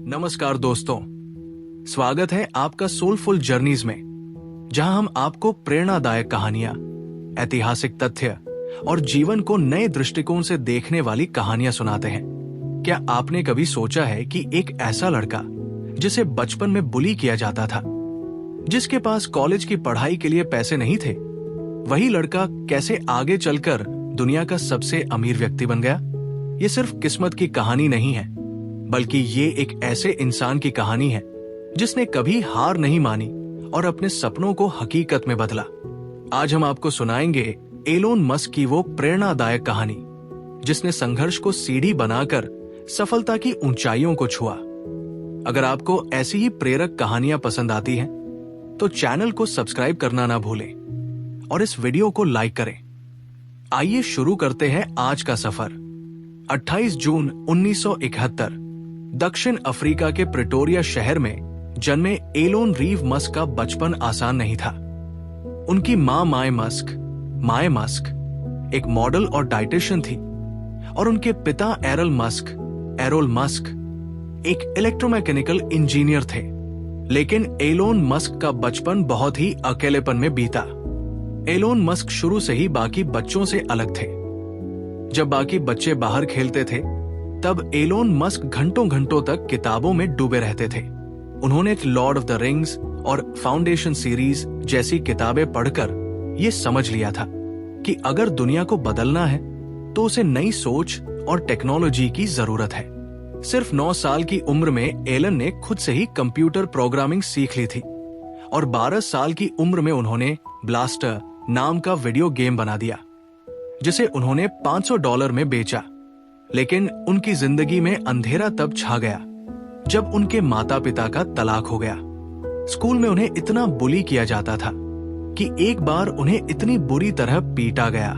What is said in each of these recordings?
नमस्कार दोस्तों, स्वागत है आपका सोलफुल जर्नीज में, जहां हम आपको प्रेरणादायक कहानियां, ऐतिहासिक तथ्य और जीवन को नए दृष्टिकोण से देखने वाली कहानियां सुनाते हैं। क्या आपने कभी सोचा है कि एक ऐसा लड़का जिसे बचपन में बुली किया जाता था, जिसके पास कॉलेज की पढ़ाई के लिए पैसे नहीं थे, वही लड़का कैसे आगे चलकर दुनिया का सबसे अमीर व्यक्ति बन गया? ये सिर्फ किस्मत की कहानी नहीं है, बल्कि ये एक ऐसे इंसान की कहानी है जिसने कभी हार नहीं मानी और अपने सपनों को हकीकत में बदला। आज हम आपको सुनाएंगे एलोन मस्क की वो प्रेरणादायक कहानी, जिसने संघर्ष को सीढ़ी बनाकर सफलता की ऊंचाइयों को छुआ। अगर आपको ऐसी ही प्रेरक कहानियां पसंद आती हैं, तो चैनल को सब्सक्राइब करना ना भूलें और इस वीडियो को लाइक करें। आइए शुरू करते हैं आज का सफर। 28 जून 1971 दक्षिण अफ्रीका के प्रिटोरिया शहर में जन्मे एलोन रीव मस्क का बचपन आसान नहीं था। उनकी मां माय मस्क एक मॉडल और डाइटिशियन थी और उनके पिता एरोल मस्क एक इलेक्ट्रोमैकेनिकल इंजीनियर थे। लेकिन एलोन मस्क का बचपन बहुत ही अकेलेपन में बीता। एलोन मस्क शुरू से ही बाकी बच्चों से अलग थे। जब बाकी बच्चे बाहर खेलते थे, तब एलोन मस्क घंटों घंटों तक किताबों में डूबे रहते थे। उन्होंने लॉर्ड ऑफ द रिंग्स और फाउंडेशन सीरीज जैसी किताबें पढ़कर यह समझ लिया था कि अगर दुनिया को बदलना है तो उसे नई सोच और टेक्नोलॉजी की जरूरत है। सिर्फ 9 साल की उम्र में एलन ने खुद से ही कंप्यूटर प्रोग्रामिंग सीख ली थी और 12 साल की उम्र में उन्होंने ब्लास्टर नाम का वीडियो गेम बना दिया, जिसे उन्होंने $500 में बेचा। लेकिन उनकी जिंदगी में अंधेरा तब छा गया जब उनके माता पिता का तलाक हो गया। स्कूल में उन्हें इतना बुली किया जाता था कि एक बार उन्हें इतनी बुरी तरह पीटा गया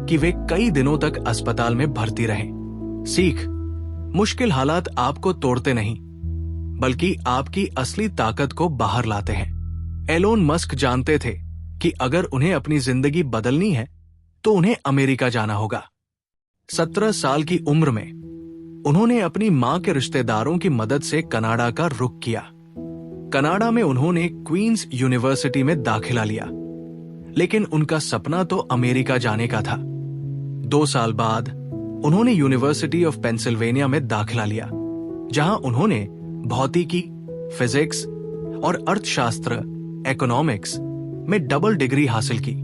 कि वे कई दिनों तक अस्पताल में भर्ती रहे। सीख: मुश्किल हालात आपको तोड़ते नहीं, बल्कि आपकी असली ताकत को बाहर लाते हैं। एलोन मस्क जानते थे कि अगर उन्हें अपनी जिंदगी बदलनी है तो उन्हें अमेरिका जाना होगा। 17 साल की उम्र में उन्होंने अपनी मां के रिश्तेदारों की मदद से कनाडा का रुख किया। कनाडा में उन्होंने क्वींस यूनिवर्सिटी में दाखिला लिया, लेकिन उनका सपना तो अमेरिका जाने का था। 2 साल बाद उन्होंने यूनिवर्सिटी ऑफ पेंसिल्वेनिया में दाखिला लिया, जहां उन्होंने भौतिकी, फिजिक्स और अर्थशास्त्र इकोनॉमिक्स में डबल डिग्री हासिल की।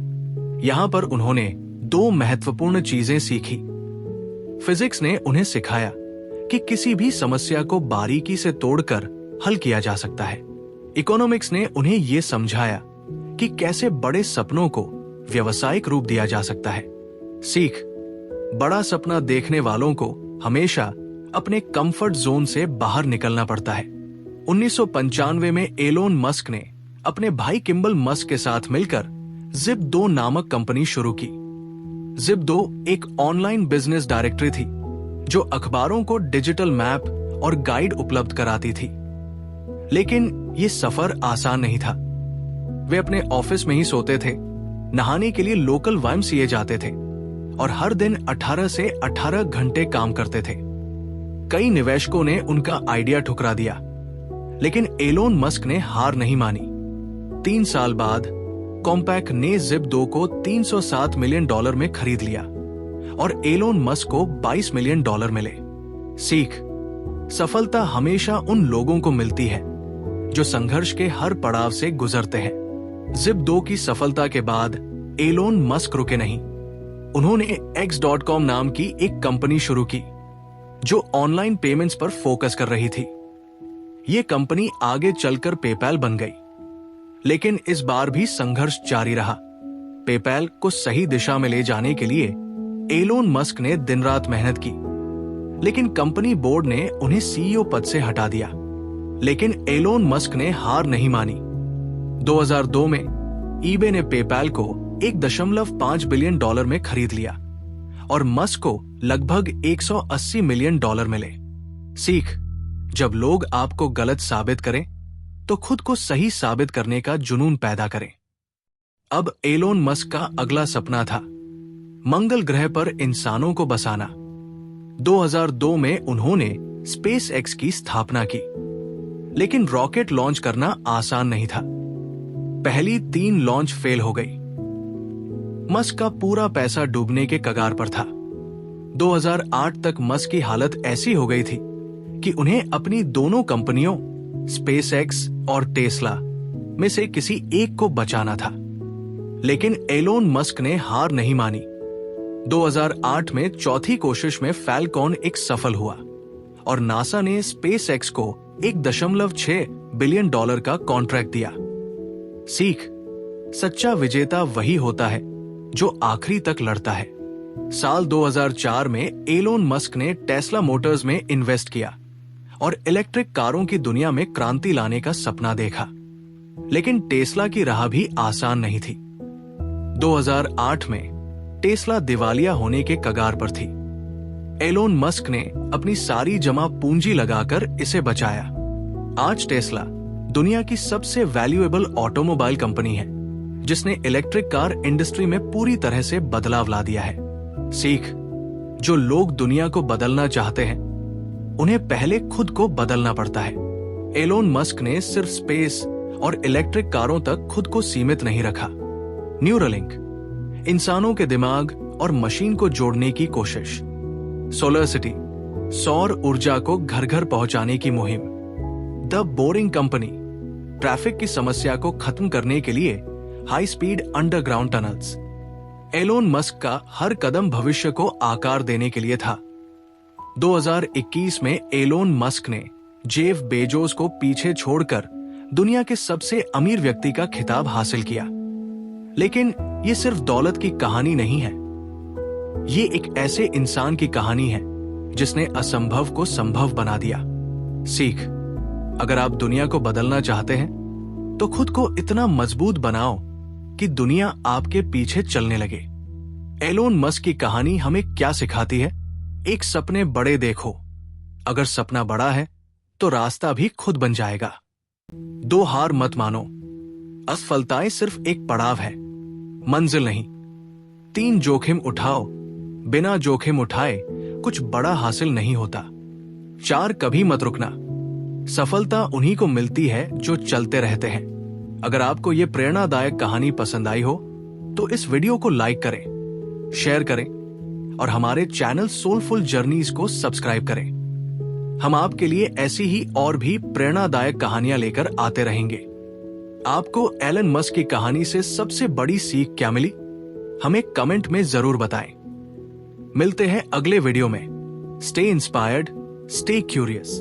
यहां पर उन्होंने 2 महत्वपूर्ण चीजें सीखी। फिजिक्स ने उन्हें सिखाया कि किसी भी समस्या को बारीकी से तोड़कर हल किया जा सकता है। इकोनॉमिक्स ने उन्हें यह समझाया कि कैसे बड़े सपनों को व्यावसायिक रूप दिया जा सकता है। सीख: बड़ा सपना देखने वालों को हमेशा अपने कंफर्ट जोन से बाहर निकलना पड़ता है। 1995 में एलोन मस्क ने अपने भाई किम्बल मस्क के साथ मिलकर Zip2 नामक कंपनी शुरू की। Zip2 एक ऑनलाइन बिजनेस डायरेक्टरी थी जो अखबारों को डिजिटल मैप और गाइड उपलब्ध कराती थी। लेकिन ये सफर आसान नहीं था। वे अपने ऑफिस में ही सोते थे, नहाने के लिए लोकल YMCA जाते थे और हर दिन 18 से 18 घंटे काम करते थे। कई निवेशकों ने उनका आइडिया ठुकरा दिया, लेकिन एलोन मस्क ने हार नहीं मानी। 3 साल बाद कॉम्पैक ने Zip2 को $307 मिलियन में खरीद लिया और एलोन मस्क को $22 मिलियन मिले। सीख: सफलता हमेशा उन लोगों को मिलती है जो संघर्ष के हर पड़ाव से गुजरते हैं। Zip2 की सफलता के बाद एलोन मस्क रुके नहीं। उन्होंने X.com नाम की एक कंपनी शुरू की जो ऑनलाइन पेमेंट्स पर फोकस कर रही थी। ये कंपनी आगे चलकर पेपैल बन गई, लेकिन इस बार भी संघर्ष जारी रहा। पेपैल को सही दिशा में ले जाने के लिए एलोन मस्क ने दिन रात मेहनत की, लेकिन कंपनी बोर्ड ने उन्हें CEO पद से हटा दिया। लेकिन एलोन मस्क ने हार नहीं मानी। 2002 में eBay ने पेपैल को $1.5 बिलियन में खरीद लिया और मस्क को लगभग $180 मिलियन मिले। सीख: जब लोग आपको गलत साबित करें तो खुद को सही साबित करने का जुनून पैदा करें। अब एलोन मस्क का अगला सपना था मंगल ग्रह पर इंसानों को बसाना। 2002 में उन्होंने SpaceX की स्थापना की, लेकिन रॉकेट लॉन्च करना आसान नहीं था। पहली 3 लॉन्च फेल हो गई। मस्क का पूरा पैसा डूबने के कगार पर था। 2008 तक मस्क की हालत ऐसी हो गई थी कि उन्हें अपनी दोनों कंपनियों स्पेसएक्स और टेस्ला में से किसी एक को बचाना था। लेकिन एलोन मस्क ने हार नहीं मानी। 2008 में चौथी कोशिश में फैल्कॉन एक सफल हुआ और नासा ने स्पेसएक्स को $1.6 बिलियन का कॉन्ट्रैक्ट दिया। सीख, सच्चा विजेता वही होता है जो आखिरी तक लड़ता है। साल 2004 में एलोन मस्क ने टेस्ला मोटर्स में इन्वेस्ट किया और इलेक्ट्रिक कारों की दुनिया में क्रांति लाने का सपना देखा। लेकिन टेस्ला की राह भी आसान नहीं थी। 2008 में टेस्ला दिवालिया होने के कगार पर थी। एलोन मस्क ने अपनी सारी जमा पूंजी लगाकर इसे बचाया। आज टेस्ला दुनिया की सबसे वैल्यूएबल ऑटोमोबाइल कंपनी है, जिसने इलेक्ट्रिक कार इंडस्ट्री में पूरी तरह से बदलाव ला दिया है। सीख, जो लोग दुनिया को बदलना चाहते हैं, उन्हें पहले खुद को बदलना पड़ता है। एलोन मस्क ने सिर्फ स्पेस और इलेक्ट्रिक कारों तक खुद को सीमित नहीं रखा। न्यूरालिंक, इंसानों के दिमाग और मशीन को जोड़ने की कोशिश। सोलर सिटी, सौर ऊर्जा को घर घर पहुंचाने की मुहिम। द बोरिंग कंपनी, ट्रैफिक की समस्या को खत्म करने के लिए high speed underground tunnels. Elon Musk का हर कदम भविष्य को आकार देने के लिए था। 2021 में एलोन मस्क ने जेफ बेजोस को पीछे छोड़कर दुनिया के सबसे अमीर व्यक्ति का खिताब हासिल किया। लेकिन ये सिर्फ दौलत की कहानी नहीं है। ये एक ऐसे इंसान की कहानी है जिसने असंभव को संभव बना दिया। सीख, अगर आप दुनिया को बदलना चाहते हैं तो खुद को इतना मजबूत बनाओ कि दुनिया आपके पीछे चलने लगे। एलोन मस्क की कहानी हमें क्या सिखाती है? एक सपने बड़े देखो। अगर सपना बड़ा है तो रास्ता भी खुद बन जाएगा। 2 हार मत मानो। असफलताएं सिर्फ एक पड़ाव है, मंजिल नहीं। 3 जोखिम उठाओ। बिना जोखिम उठाए कुछ बड़ा हासिल नहीं होता। 4 कभी मत रुकना। सफलता उन्हीं को मिलती है जो चलते रहते हैं। अगर आपको यह प्रेरणादायक कहानी पसंद आई हो तो इस वीडियो को लाइक करें, शेयर करें और हमारे चैनल सोलफुल जर्नीज को सब्सक्राइब करें। हम आपके लिए ऐसी ही और भी प्रेरणादायक कहानियां लेकर आते रहेंगे। आपको एलन मस्क की कहानी से सबसे बड़ी सीख क्या मिली? हमें कमेंट में जरूर बताएं। मिलते हैं अगले वीडियो में। Stay inspired, stay curious.